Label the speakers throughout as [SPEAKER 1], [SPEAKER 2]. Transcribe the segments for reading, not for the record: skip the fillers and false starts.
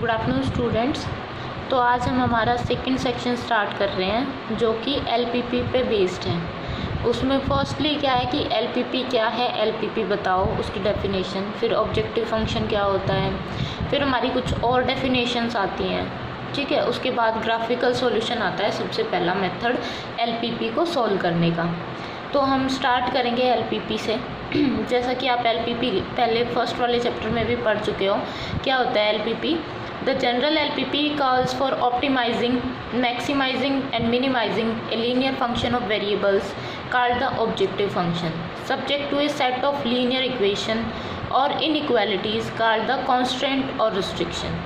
[SPEAKER 1] Good afternoon students. तो आज हम हमारा सेकंड सेक्शन स्टार्ट कर रहे हैं जो कि एलपीपी पे बेस्ड है। उसमें फर्स्टली क्या है कि एलपीपी क्या है, एलपीपी बताओ, उसकी डेफिनेशन, फिर ऑब्जेक्टिव फंक्शन क्या होता है, फिर हमारी कुछ और डेफिनेशंस आती हैं, ठीक है। उसके बाद ग्राफिकल सॉल्यूशन आता है, सबसे पहला मेथड एलपीपी को सॉल्व करने का। तो हम स्टार्ट करेंगे एलपीपी से। जैसा कि आप एलपीपी पहले फर्स्ट वाले चैप्टर में भी पढ़ चुके हो। क्या होता है LPP? The general LPP calls for optimising, maximising and minimising a linear function of variables called the objective function subject to a set of linear equation or inequalities called the constraint or restriction।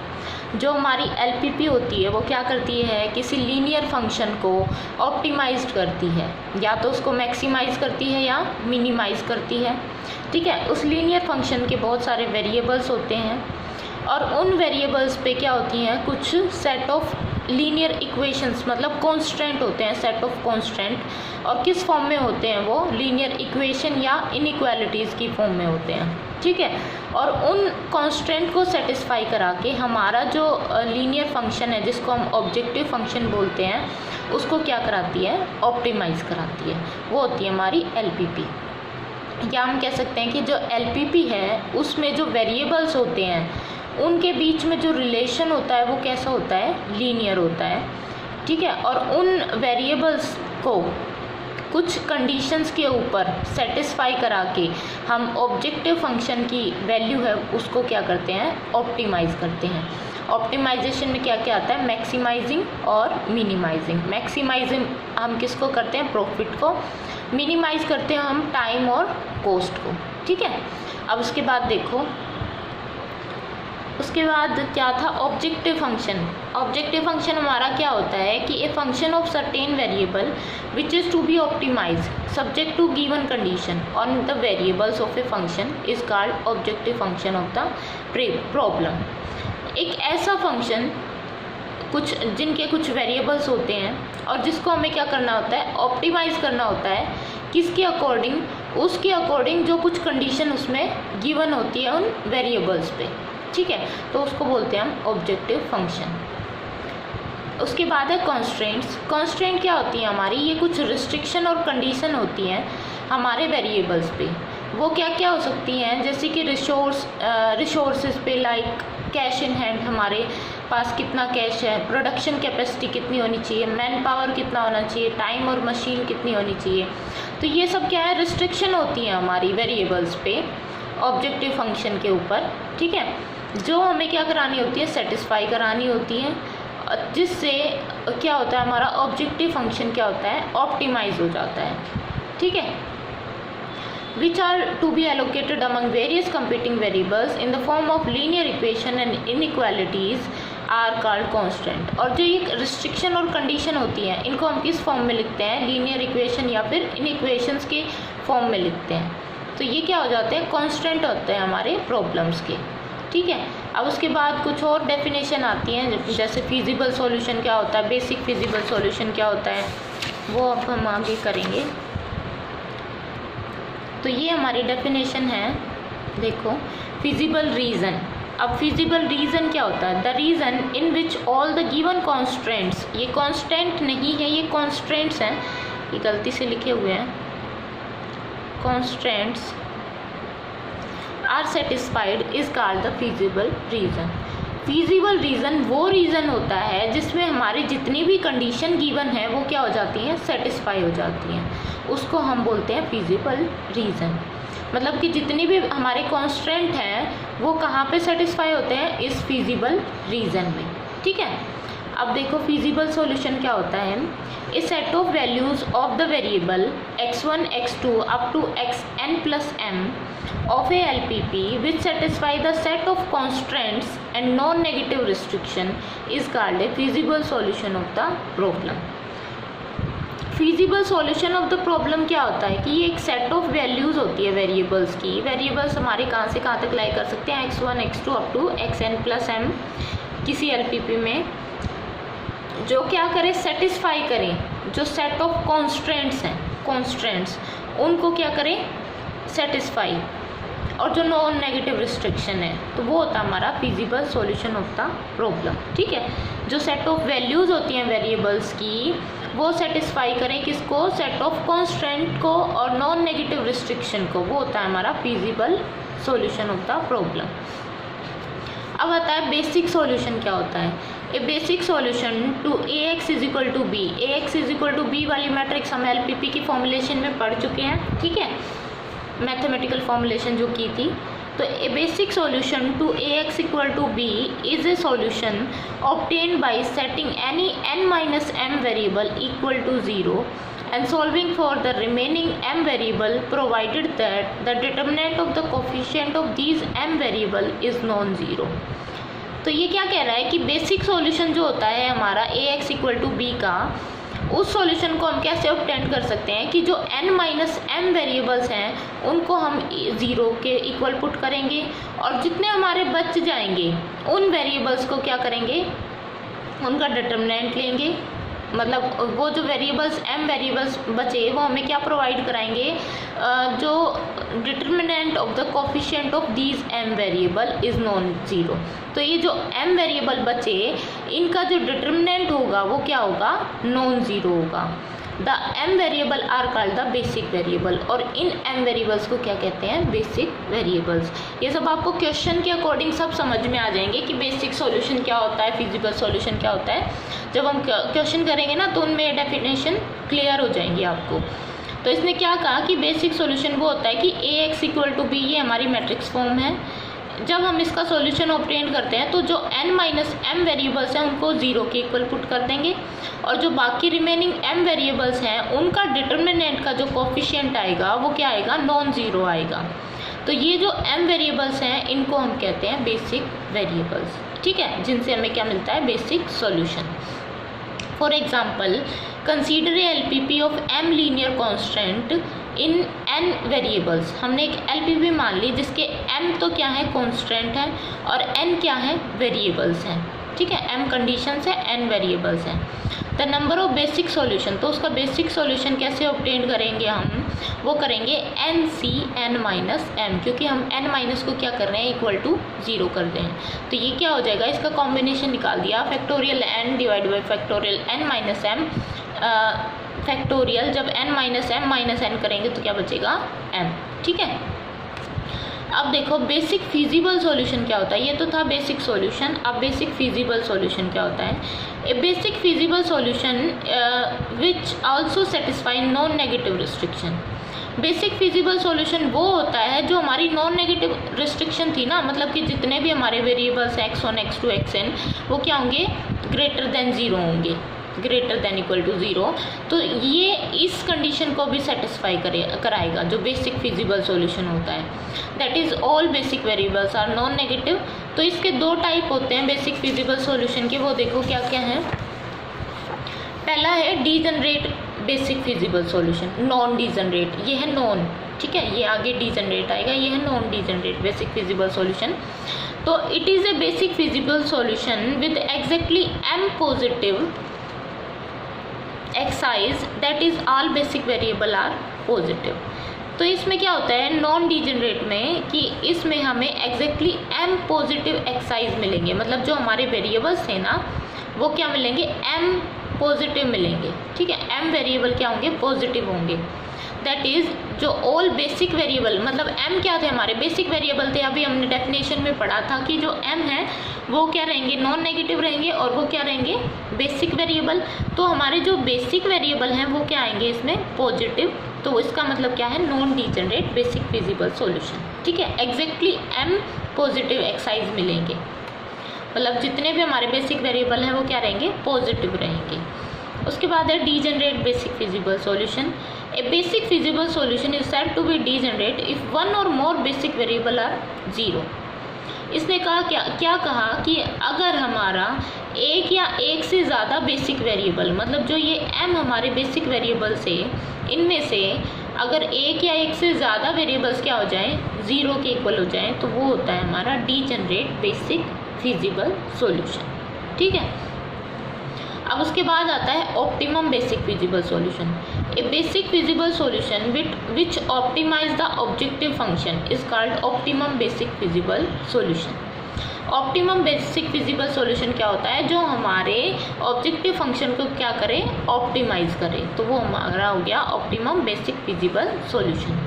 [SPEAKER 1] जो हमारी LPP होती है वो क्या करती है, किसी linear function को ऑप्टिमाइज्ड करती है, या तो उसको मैक्सिमाइज करती है या मिनिमाइज करती है, ठीक है। उस लीनियर फंक्शन के बहुत सारे वेरिएबल्स होते हैं और उन वेरिएबल्स पे क्या होती हैं, कुछ सेट ऑफ लीनियर इक्वेशंस, मतलब कॉन्स्टेंट होते हैं, सेट ऑफ कॉन्स्टेंट। और किस फॉर्म में होते हैं वो? लीनियर इक्वेशन या इनइक्वालिटीज़ की फॉर्म में होते हैं, ठीक है। और उन कॉन्स्टेंट को सेटिस्फाई करा के हमारा जो लीनियर फंक्शन है, जिसको हम ऑब्जेक्टिव फंक्शन बोलते हैं, उसको क्या कराती है? ऑप्टिमाइज कराती है। वो होती है हमारी एलपीपी। या हम कह सकते हैं कि जो एलपीपी है उसमें जो वेरिएबल्स होते हैं उनके बीच में जो रिलेशन होता है वो कैसा होता है? लीनियर होता है, ठीक है। और उन वेरिएबल्स को कुछ कंडीशंस के ऊपर सेटिस्फाई करा के हम ऑब्जेक्टिव फंक्शन की वैल्यू है उसको क्या करते हैं? ऑप्टिमाइज करते हैं। ऑप्टिमाइजेशन में क्या क्या आता है? मैक्सिमाइजिंग और मिनिमाइजिंग। मैक्सिमाइजिंग हम किसको करते हैं? प्रॉफिट को। मिनिमाइज करते हैं हम टाइम और कॉस्ट को, ठीक है। अब उसके बाद देखो, उसके बाद क्या था? Objective function. ऑब्जेक्टिव फंक्शन हमारा क्या होता है कि a function of certain variable which is to be optimise subject to given condition on the variables of a function is called objective function of the problem. एक ऐसा function जिनके कुछ variables होते हैं और जिसको हमें क्या करना होता है? ऑप्टिमाइज करना होता है। किसके अकॉर्डिंग? उसके अकॉर्डिंग जो कुछ कंडीशन उसमें गिवन होती है उन वेरिएबल्स पे, ठीक है। तो उसको बोलते हैं हम ऑब्जेक्टिव फंक्शन। उसके बाद है कॉन्स्ट्रेंट्स। कॉन्स्ट्रेंट क्या होती है हमारी? ये कुछ रिस्ट्रिक्शन और कंडीशन होती हैं हमारे वेरिएबल्स पे। वो क्या क्या हो सकती हैं? जैसे कि रिसोर्सेज पे, लाइक कैश इन हैंड, हमारे पास कितना कैश है, प्रोडक्शन कैपेसिटी कितनी होनी चाहिए, मैन पावर कितना होना चाहिए, टाइम और मशीन कितनी होनी चाहिए। तो ये सब क्या है? रिस्ट्रिक्शन होती हैं हमारी वेरिएबल्स पे ऑब्जेक्टिव फंक्शन के ऊपर, ठीक है। जो हमें क्या करानी होती है? सेटिस्फाई करानी होती है, जिससे क्या होता है? हमारा ऑब्जेक्टिव फंक्शन क्या होता है? ऑप्टिमाइज हो जाता है, ठीक है। which are to be allocated among various competing variables in the form of linear equation and inequalities are called constant। और जो ये रिस्ट्रिक्शन और कंडीशन होती हैं इनको हम किस फॉर्म में लिखते हैं? लीनियर इक्वेशन या फिर इन इक्वेशंस के फॉर्म में लिखते हैं। तो ये क्या हो जाते हैं? कॉन्स्टेंट होते हैं हमारे प्रॉब्लम्स के, ठीक है। अब उसके बाद कुछ और डेफिनेशन आती हैं, जैसे फिजिबल सॉल्यूशन क्या होता है, बेसिक फिजिबल सॉल्यूशन क्या होता है, वो अब हम आगे करेंगे। तो ये हमारी डेफिनेशन है, देखो, फिजिबल रीज़न। अब फिजिबल रीज़न क्या होता है? The reason in which all the given constants, ये कॉन्स्टेंट नहीं है, ये कॉन्स्टेंट्स हैं, ये गलती से लिखे हुए हैं, constants are satisfied is called the feasible region. Feasible region वो रीज़न होता है जिसमें हमारी जितनी भी कंडीशन गिवन है वो क्या हो जाती हैं? सेटिस्फाई हो जाती हैं, उसको हम बोलते हैं फिजिबल रीज़न। मतलब कि जितनी भी हमारे कॉन्स्टेंट हैं वो कहाँ पे सेटिस्फाई होते हैं? इस फिजिबल रीज़न में, ठीक है। अब देखो फिजिबल सॉल्यूशन क्या होता है? A set of values of the variable x1 x2 up to xn+m of a LPP which satisfy the set of constraints and non-negative restriction is called a feasible solution of the problem। Feasible solution of the problem क्या होता है कि ये एक set of values होती है variables की। Variables हमारे कहाँ से कहाँ तक लाई कर सकते हैं? x1 x2 up to xn+m किसी एलपीपी में, जो क्या करें? सेटिस्फाई करें जो सेट ऑफ कॉन्स्ट्रेंट्स हैं, कॉन्स्ट्रेंट्स उनको क्या करें? सेटिस्फाई। और जो नॉन नेगेटिव रिस्ट्रिक्शन है, तो वो होता है हमारा feasible solution of the problem. ठीक है, जो सेट ऑफ वैल्यूज़ होती हैं वेरिएबल्स की, वो सेटिस्फाई करें किसको, सेट ऑफ कॉन्स्टेंट को और नॉन नेगेटिव रिस्ट्रिक्शन को, वो होता है हमारा feasible solution of the problem. अब आता है बेसिक सॉल्यूशन क्या होता है। A basic solution to Ax is equal to B, Ax is equal to B वाली मैट्रिक्स हम LPP की फॉर्मुलेशन में पढ़ चुके हैं। ठीक है, मैथमेटिकल फॉर्मुलेशन जो की थी। तो a basic solution to Ax equal to B is a solution obtained by setting any n-m variable equal to 0 and solving for the remaining m variable provided that the determinant of the coefficient of these m variable is non-zero। तो ये क्या कह रहा है कि basic solution जो होता है हमारा Ax इक्वल टू बी का, उस सॉल्यूशन को हम कैसे ऑब्टेन कर सकते हैं कि जो n-m वेरिएबल्स हैं उनको हम 0 के इक्वल पुट करेंगे और जितने हमारे बच जाएंगे उन वेरिएबल्स को क्या करेंगे, उनका डिटर्मिनेंट लेंगे। मतलब वो जो वेरिएबल्स m वेरिएबल्स बचे वो हमें क्या प्रोवाइड कराएंगे, जो determinant of the coefficient of these m variable is non zero. तो ये जो m वेरिएबल बचे इनका जो डिटर्मिनेंट होगा वो क्या होगा, नॉन ज़ीरो होगा। The m variable are called the basic variable, और इन m वेरिएबल्स को क्या कहते हैं, बेसिक वेरिएबल्स। ये सब आपको क्वेश्चन के अकॉर्डिंग सब समझ में आ जाएंगे कि बेसिक सॉल्यूशन क्या होता है, फिजिबल सॉल्यूशन क्या होता है। जब हम क्वेश्चन करेंगे ना तो उनमें डेफिनेशन क्लियर हो जाएंगी आपको। तो इसने क्या कहा कि बेसिक सॉल्यूशन वो होता है कि Ax इक्वल टू बी, ये हमारी मैट्रिक्स फॉर्म है। जब हम इसका सॉल्यूशन ऑब्टेन करते हैं तो जो n-m वेरिएबल्स हैं उनको 0 के इक्वल पुट कर देंगे और जो बाकी रिमेनिंग m वेरिएबल्स हैं उनका डिटर्मिनेंट का जो कोफिशिएंट आएगा वो क्या आएगा, नॉन ज़ीरो आएगा। तो ये जो m वेरिएबल्स हैं इनको हम कहते हैं बेसिक वेरिएबल्स। ठीक है, जिनसे हमें क्या मिलता है, basic solution. For example consider LPP of m linear constant in n variables. हमने एक LPP मान ली जिसके m तो क्या है, कॉन्स्टेंट है, और n क्या है, वेरिएबल्स हैं। ठीक है, m कंडीशंस है, n वेरिएबल्स हैं। The number of basic solution, तो उसका बेसिक सॉल्यूशन कैसे ऑब्टेन करेंगे हम, वो करेंगे n-m, क्योंकि हम n- को क्या कर रहे हैं, इक्वल टू 0 कर रहे हैं। तो ये क्या हो जाएगा, इसका कॉम्बिनेशन निकाल दिया, factorial n divide by factorial n-m factorial. जब n-m करेंगे तो क्या बचेगा, m। ठीक है, अब देखो बेसिक फिजिबल सॉल्यूशन क्या होता है। ये तो था बेसिक सॉल्यूशन, अब बेसिक फिजिबल सॉल्यूशन क्या होता है। A basic feasible solution which also satisfy non negative restriction. Basic feasible solution वो होता है जो हमारी नॉन नेगेटिव रिस्ट्रिक्शन थी ना, मतलब कि जितने भी हमारे वेरिएबल्स x1 x2 xn वो क्या होंगे, ग्रेटर देन 0 होंगे, ग्रेटर देन इक्वल टू 0। तो ये इस कंडीशन को भी सेटिस्फाई कराएगा जो बेसिक फिजिबल सॉल्यूशन होता है। That is all basic variables are non negative. तो इसके दो टाइप होते हैं बेसिक फिजिबल सॉल्यूशन के, वो देखो क्या क्या हैं। पहला है degenerate basic feasible solution, non degenerate, ये है नॉन। ठीक है, ये आगे डीजनरेट आएगा, ये है non degenerate basic feasible solution. तो it is a basic feasible solution with exactly m positive excise that is all basic variable are positive. तो इसमें क्या होता है नॉन डीजनरेट में कि इसमें हमें एग्जैक्टली m पॉजिटिव एक्साइज मिलेंगे, मतलब जो हमारे वेरिएबल्स थे ना वो क्या मिलेंगे, m पॉजिटिव मिलेंगे। ठीक है, m वेरिएबल क्या होंगे, पॉजिटिव होंगे। दैट इज़ जो ऑल बेसिक वेरिएबल, मतलब m क्या थे, हमारे बेसिक वेरिएबल थे। अभी हमने डेफिनेशन में पढ़ा था कि जो m है वो क्या रहेंगे, नॉन नेगेटिव रहेंगे, और वो क्या रहेंगे, बेसिक वेरिएबल। तो हमारे जो बेसिक वेरिएबल हैं वो क्या आएंगे इसमें, पॉजिटिव। तो इसका मतलब क्या है, non degenerate basic feasible solution. ठीक है, एग्जैक्टली m पॉजिटिव एक्साइज मिलेंगे, मतलब जितने भी हमारे बेसिक वेरिएबल हैं वो क्या रहेंगे, पॉजिटिव रहेंगे। उसके बाद है degenerate basic feasible solution. A basic feasible solution is said to be degenerate if one or more basic variable are 0। इसने कहा क्या कहा कि अगर हमारा एक या एक से ज़्यादा बेसिक वेरिएबल, मतलब जो ये m हमारे बेसिक वेरिएबल से, इनमें से अगर एक या एक से ज़्यादा वेरिएबल्स क्या हो जाएं, 0 के इक्वल हो जाएं, तो वो होता है हमारा डीजनरेट बेसिक फिजिबल सॉल्यूशन। ठीक है, अब उसके बाद आता है optimum basic feasible solution. A basic feasible solution which optimise the objective function is called optimum basic feasible solution. Optimum basic feasible solution क्या होता है, जो हमारे ऑब्जेक्टिव फंक्शन को क्या करे, ऑप्टिमाइज करे, तो वो हमारा हो गया ऑप्टिमम बेसिक फिजिबल सॉल्यूशन।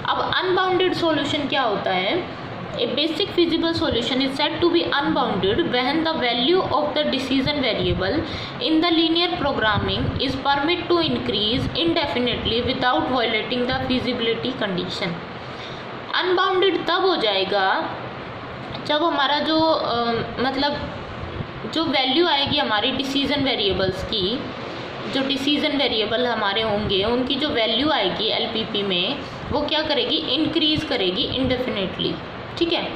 [SPEAKER 1] अब अनबाउंडेड सॉल्यूशन क्या होता है, a basic feasible solution is said to be unbounded when the value of the decision variable in the linear programming is permit to increase indefinitely without violating the feasibility condition. Unbounded तब हो जाएगा जब हमारा जो मतलब जो value आएगी हमारी डिसीजन वेरिएबल्स की, जो डिसीजन वेरिएबल हमारे होंगे उनकी जो वैल्यू आएगी एलपीपी में वो क्या करेगी, इंक्रीज़ करेगी इनडेफिनेटली, ठीक है।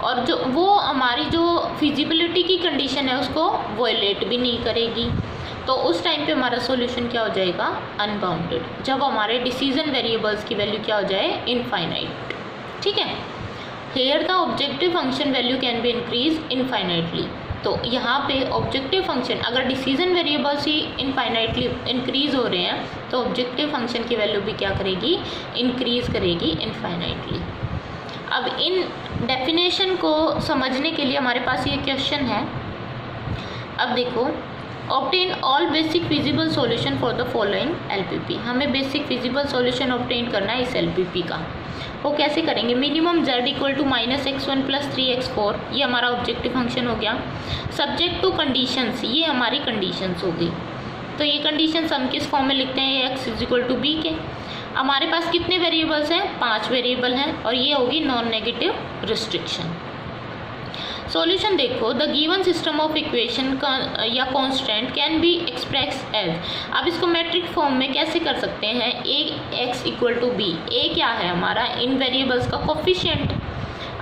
[SPEAKER 1] और जो वो हमारी जो फिजिबिलिटी की कंडीशन है उसको वायलेट भी नहीं करेगी। तो उस टाइम पे हमारा सॉल्यूशन क्या हो जाएगा, अनबाउंडेड, जब हमारे डिसीजन वेरिएबल्स की वैल्यू क्या हो जाए, इनफाइनाइट, ठीक है। Here the objective function value can be increase infinitely. तो यहाँ पे ऑब्जेक्टिव फंक्शन अगर डिसीजन वेरिएबल्स ही इनफाइनाइटली इंक्रीज हो रहे हैं तो ऑब्जेक्टिव फंक्शन की वैल्यू भी क्या करेगी, इंक्रीज करेगी इनफाइनाइटली। अब इन डेफिनेशन को समझने के लिए हमारे पास ये क्वेश्चन है। अब देखो, obtain all basic feasible solution for the following LPP. हमें बेसिक फिजिबल सॉल्यूशन ऑब्टेन करना है इस एलपीपी का। वो कैसे करेंगे, minimum z equal to -x1 + 3x4, ये हमारा ऑब्जेक्टिव फंक्शन हो गया। सब्जेक्ट टू कंडीशंस, ये हमारी कंडीशंस हो गई। तो ये कंडीशंस हम किस फॉर्म में लिखते हैं, x = b के। हमारे पास कितने वेरिएबल्स हैं, 5 वेरिएबल हैं, और ये होगी नॉन नेगेटिव रिस्ट्रिक्शन। सॉल्यूशन देखो, the given system of equation या constant can be express as. अब इसको मैट्रिक फॉर्म में कैसे कर सकते हैं, a x = b। a क्या है हमारा, इन वेरिएबल्स का कोफिशिएंट।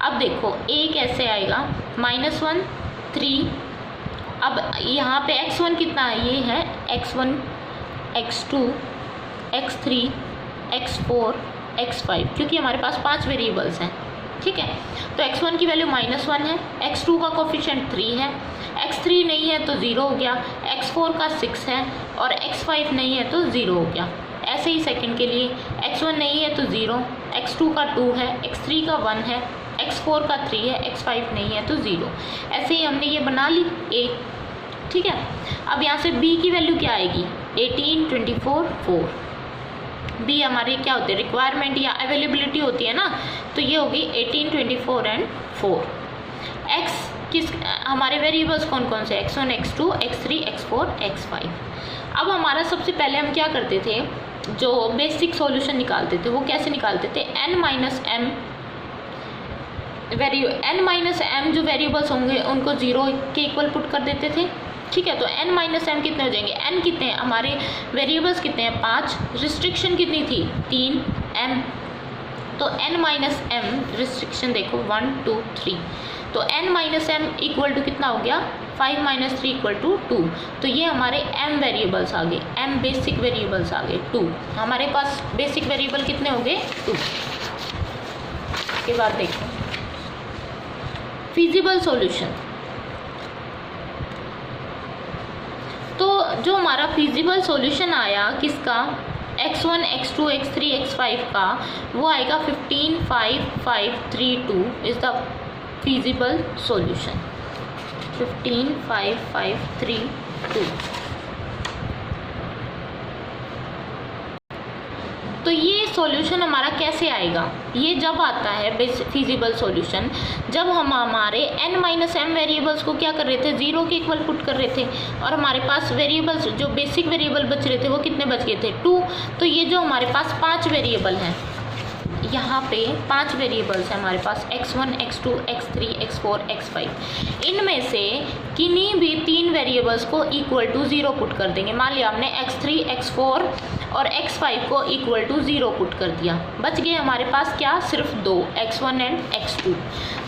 [SPEAKER 1] अब देखो a कैसे आएगा, -1 3। अब यहाँ पे x1 कितना है, ये है x1 x2 x3 x4 x5, क्योंकि हमारे पास 5 वेरिएबल्स हैं, ठीक है। तो x1 की वैल्यू -1 है, x2 का कोफिशिएंट 3 है, x3 नहीं है तो 0 हो गया, x4 का 6 है और x5 नहीं है तो 0 हो गया। ऐसे ही सेकंड के लिए x1 नहीं है तो 0, x2 का 2 है, x3 का 1 है, x4 का 3 है, x5 नहीं है तो 0। ऐसे ही हमने ये बना ली a, ठीक है। अब यहाँ से b की वैल्यू क्या आएगी, 18 24 4। बी हमारी क्या होती है, रिक्वायरमेंट या अवेलेबिलिटी होती है ना, तो ये होगी 18 24 एंड 4। एक्स किस हमारे वेरिएबल्स कौन कौन से, x1 x2 x3 x4 x5। अब हमारा सबसे पहले हम क्या करते थे, जो बेसिक सॉल्यूशन निकालते थे वो कैसे निकालते थे, n माइनस m जो वेरिएबल्स होंगे उनको 0 के इक्वल पुट कर देते थे, ठीक है। तो n माइनस m कितने हो जाएंगे, n कितने हैं हमारे वेरिएबल्स कितने हैं, 5, रिस्ट्रिक्शन कितनी थी 3 m, तो n माइनस m रिस्ट्रिक्शन देखो 1 2 3, तो n minus m equal to कितना हो गया, 5 - 3 = 2। तो ये हमारे m वेरिएबल्स आ गए, m बेसिक वेरिएबल्स आ गए 2। हमारे पास बेसिक वेरिएबल कितने हो गए, 2। इसके बाद देखो फिजिबल सॉल्यूशन। तो जो हमारा फिजिबल सॉल्यूशन आया किसका, x1 x2 x3 x5 का, वो आएगा 15 5 5 3 2 इज़ द फिजिबल सॉल्यूशन। 15 5 5 3 2। तो ये सॉल्यूशन हमारा कैसे आएगा, ये जब आता है फिजिबल सॉल्यूशन जब हम हमारे n माइनस m वेरिएबल्स को क्या कर रहे थे, 0 के इक्वल पुट कर रहे थे, और हमारे पास वेरिएबल्स जो बेसिक वेरिएबल बच रहे थे वो कितने बच गए थे, 2। तो ये जो हमारे पास 5 वेरिएबल हैं, यहाँ पे 5 वेरिएबल्स हैं हमारे पास, x1 x2 x3 x4 x5। इनमें से किन्हीं भी 3 वेरिएबल्स को इक्वल टू 0 पुट कर देंगे। मान लिया हमने x3 x4 और x5 को इक्वल टू 0 पुट कर दिया, बच गए हमारे पास क्या, सिर्फ 2, x1 एंड x2।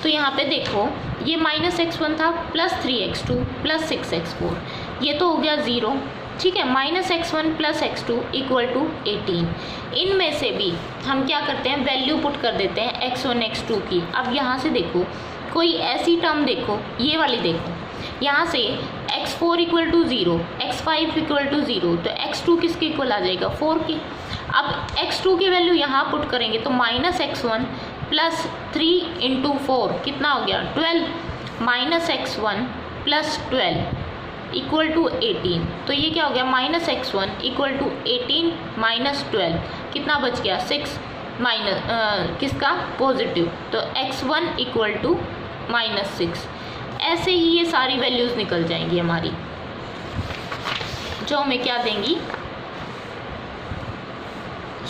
[SPEAKER 1] तो यहाँ पे देखो ये -x1 था +3x2 +6x4, ये तो हो गया 0, ठीक है। -x1 + x2 = 18। इनमें से भी हम क्या करते हैं, वैल्यू पुट कर देते हैं x1 x2 की। अब यहाँ से देखो कोई ऐसी टर्म देखो, ये वाली देखो, यहाँ से x4 equal to 0, x5 equal to 0, तो x2 किसके इक्वल आ जाएगा 4 के। अब x2 की वैल्यू यहाँ पुट करेंगे तो माइनस x1 प्लस 3 इंटू 4 कितना हो गया 12, minus x1 plus 12 equal to 18, तो ये क्या हो गया minus x1 equal to 18 minus 12 कितना बच गया 6, माइनस किसका पॉजिटिव, तो x1 इक्वल टू -6। ऐसे ही ये सारी वैल्यूज़ निकल जाएंगी हमारी, जो हमें क्या देंगी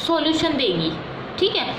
[SPEAKER 1] सॉल्यूशन देंगी। ठीक है।